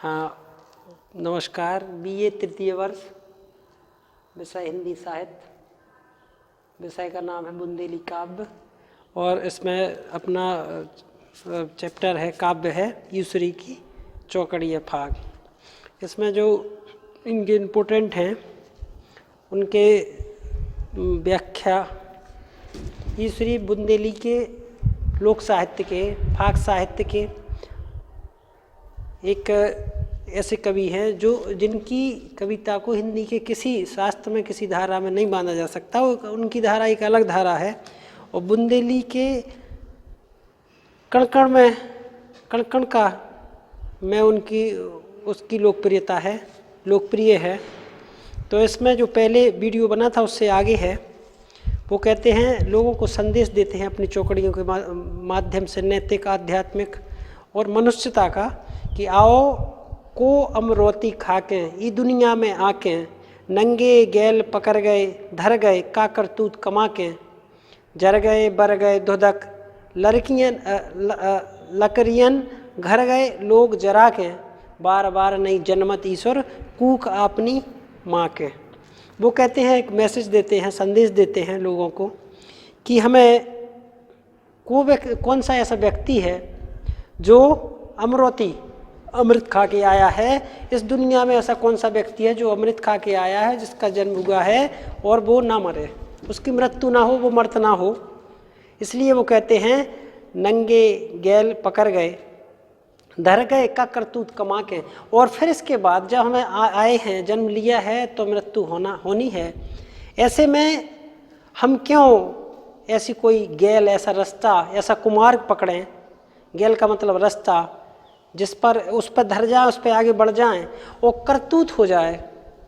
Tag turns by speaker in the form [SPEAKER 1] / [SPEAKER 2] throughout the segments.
[SPEAKER 1] हाँ, नमस्कार। बीए तृतीय वर्ष, विषय हिंदी साहित्य। विषय का नाम है बुंदेली काव्य और इसमें अपना चैप्टर है, काव्य है यूसुरी की चौकड़िया फाग। इसमें जो इनके इम्पोर्टेंट हैं उनके व्याख्या यूसुरी बुंदेली के लोक साहित्य के, फाग साहित्य के एक ऐसे कवि हैं जिनकी कविता को हिंदी के किसी शास्त्र में, किसी धारा में नहीं बांधा जा सकता। उनकी धारा एक अलग धारा है और बुंदेली के कण कण का में उसकी लोकप्रियता है, लोकप्रिय है। तो इसमें जो पहले वीडियो बना था उससे आगे है। वो कहते हैं, लोगों को संदेश देते हैं अपनी चौकड़ियों के माध्यम से, नैतिक, आध्यात्मिक और मनुष्यता का, कि आओ को अमरोती खाके ई दुनिया में आके, नंगे गैल पकड़ गए धर गए का करतूत कमा के, जर गए बर गए धुधक लकड़ियन घर गए लोग जरा के, बार बार नहीं जन्मत ईश्वर कूक अपनी माँ के। वो कहते हैं, एक मैसेज देते हैं, संदेश देते हैं लोगों को कि हमें कौन सा ऐसा व्यक्ति है जो अमृत खा के आया है। इस दुनिया में ऐसा कौन सा व्यक्ति है जो अमृत खा के आया है, जिसका जन्म हुआ है और वो ना मरे, उसकी मृत्यु ना हो, वो मर्त ना हो। इसलिए वो कहते हैं, नंगे गैल पकड़ गए धर गए का करतूत कमा के। और फिर इसके बाद जब हमें आए हैं, जन्म लिया है तो मृत्यु होनी है। ऐसे में हम क्यों ऐसी कोई गैल, ऐसा रास्ता, ऐसा कुमार्ग पकड़ें। गैल का मतलब रास्ता, जिस पर उस पर धर जाए, उस पर आगे बढ़ जाएं और करतूत हो जाए,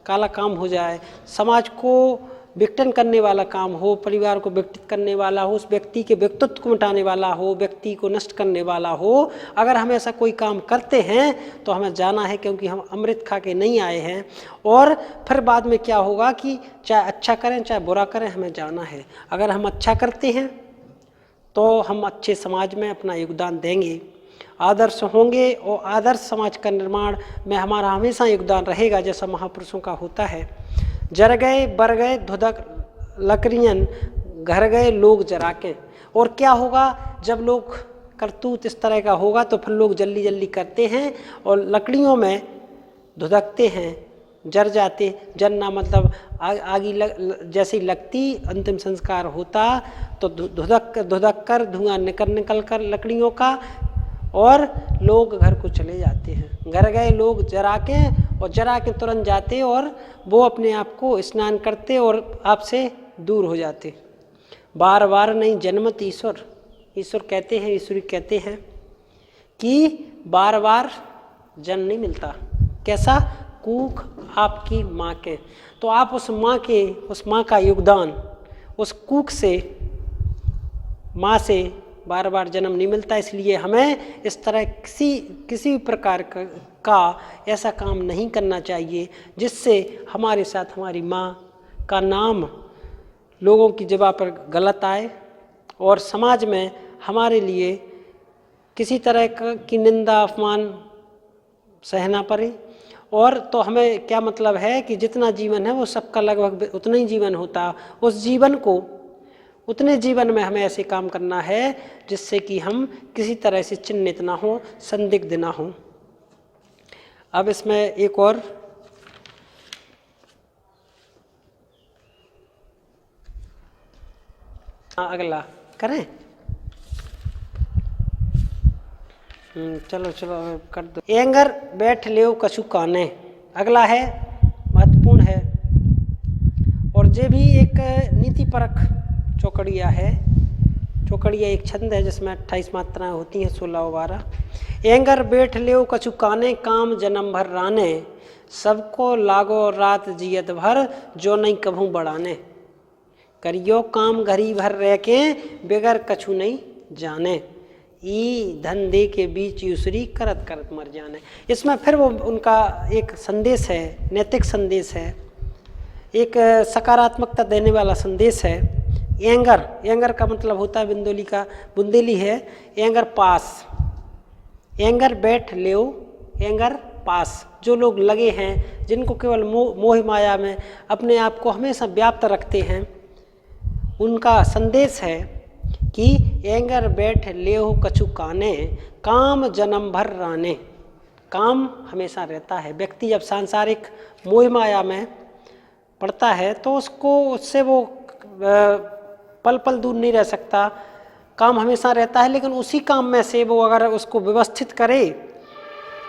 [SPEAKER 1] काला काम हो जाए, समाज को विघटन करने वाला काम हो, परिवार को विघटित करने वाला हो, उस व्यक्ति के व्यक्तित्व को मिटाने वाला हो, व्यक्ति को नष्ट करने वाला हो। अगर हम ऐसा कोई काम करते हैं तो हमें जाना है, क्योंकि हम अमृत खा के नहीं आए हैं। और फिर बाद में क्या होगा कि चाहे अच्छा करें चाहे बुरा करें, हमें जाना है। अगर हम अच्छा करते हैं तो हम अच्छे समाज में अपना योगदान देंगे, आदर्श होंगे और आदर्श समाज का निर्माण में हमारा हमेशा योगदान रहेगा, जैसा महापुरुषों का होता है। जर गए बर गए धुधक लकड़ियन घर गए लोग जरा के। और क्या होगा जब लोग करतूत इस तरह का होगा तो फिर लोग जल्दी जल्दी करते हैं और लकड़ियों में धुधकते हैं, जर जाते। जलना मतलब आगी जैसी लगती, अंतिम संस्कार होता तो धुधक कर धुआं निकल कर लकड़ियों का, और लोग घर को चले जाते हैं। घर गए लोग जरा के, और जरा के तुरंत जाते और वो अपने आप को स्नान करते और आपसे दूर हो जाते। बार बार नहीं जन्मत ईश्वर कहते हैं, ईश्वरी कहते हैं कि बार बार जन्म नहीं मिलता। कैसा? कूख आपकी माँ के। तो आप उस माँ का योगदान, उस कूख से, माँ से बार बार जन्म नहीं मिलता। इसलिए हमें इस तरह किसी प्रकार का ऐसा काम नहीं करना चाहिए जिससे हमारे साथ हमारी माँ का नाम लोगों की ज़बान पर गलत आए और समाज में हमारे लिए किसी तरह की निंदा, अपमान सहना पड़े। और तो हमें क्या मतलब है कि जितना जीवन है वो सबका लगभग उतना ही जीवन होता। उतने जीवन में हमें ऐसे काम करना है जिससे कि हम किसी तरह से चिन्हित ना हो, संदिग्ध ना हो। अब इसमें एक और अगला करें। चलो कर दो। एंगर बैठ ले कछु काने, अगला है, महत्वपूर्ण है और ये भी एक नीति परक चौकड़िया है। चौकड़िया एक छंद है जिसमें 28 मात्राएं होती हैं, 16 और 12। एंगर बैठ ले कछु काने, काम जन्म भर राने, सबको लागो रात जियत भर, जो नहीं कभू बढ़ाने, करियो काम घड़ी भर रह के, बेगर कछु नहीं जाने, ई धंधे के बीच यूसुरी करत करत मर जाने। इसमें फिर वो उनका एक संदेश है, नैतिक संदेश है, एक सकारात्मकता देने वाला संदेश है। एंगर का मतलब होता है बुंदेली है, एंगर पास, एंगर बैठ ले, एंगर पास जो लोग लगे हैं, जिनको केवल मोह माया में अपने आप को हमेशा व्याप्त रखते हैं, उनका संदेश है कि एंगर बैठ लेहु कछु काने, काम जन्म भर राने। काम हमेशा रहता है। व्यक्ति जब सांसारिक मोह माया में पड़ता है तो उससे वो पल पल दूर नहीं रह सकता। काम हमेशा रहता है, लेकिन उसी काम में से वो अगर उसको व्यवस्थित करे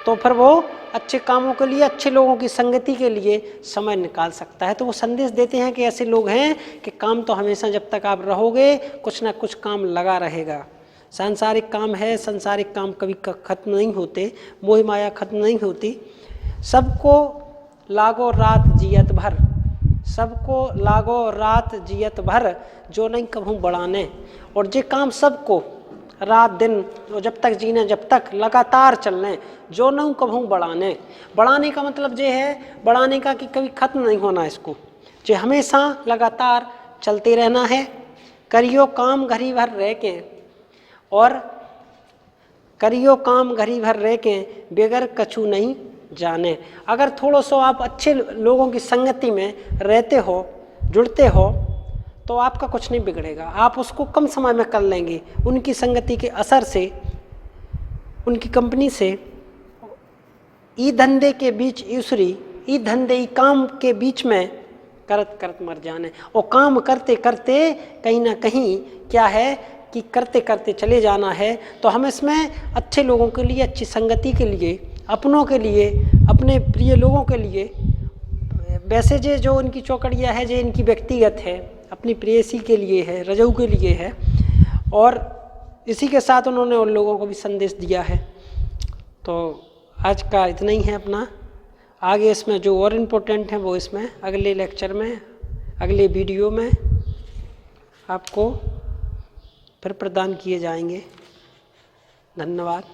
[SPEAKER 1] तो फिर वो अच्छे कामों के लिए, अच्छे लोगों की संगति के लिए समय निकाल सकता है। तो वो संदेश देते हैं कि ऐसे लोग हैं कि काम तो हमेशा जब तक आप रहोगे कुछ ना कुछ काम लगा रहेगा। सांसारिक काम है, सांसारिक काम कभी खत्म नहीं होते, मोह माया खत्म नहीं होती। सबको लागो रात जियत भर, सबको लागो रात जियत भर, जो नहीं कभू बढ़ाने। और जे काम सबको रात दिन जब तक जीने, जब तक लगातार चलने, जो नहीं कभू बढ़ाने। बढ़ाने का मतलब ये है, बढ़ाने का कि कभी खत्म नहीं होना इसको, जो हमेशा लगातार चलते रहना है। करियो काम घड़ी भर रह के, और करियो काम घड़ी भर रह के, बेगर कछु नहीं जाने। अगर थोड़ा सो आप अच्छे लोगों की संगति में रहते हो, जुड़ते हो, तो आपका कुछ नहीं बिगड़ेगा। आप उसको कम समय में कर लेंगे। उनकी संगति के असर से, उनकी कंपनी से, ई धंधे के बीच ईश्वरी, ई धंधे ई काम के बीच में करत करत मर जाने। और काम करते करते कहीं ना कहीं क्या है कि करते करते चले जाना है। तो हम इसमें अच्छे लोगों के लिए, अच्छी संगति के लिए, अपनों के लिए, अपने प्रिय लोगों के लिए, वैसे जो उनकी चौकड़ियाँ है, जो इनकी व्यक्तिगत है, अपनी प्रेयसी के लिए है, रजऊ के लिए है, और इसी के साथ उन्होंने उन लोगों को भी संदेश दिया है। तो आज का इतना ही है अपना। आगे इसमें जो और इम्पोर्टेंट है वो इसमें अगले लेक्चर में, अगले वीडियो में आपको फिर प्रदान किए जाएंगे। धन्यवाद।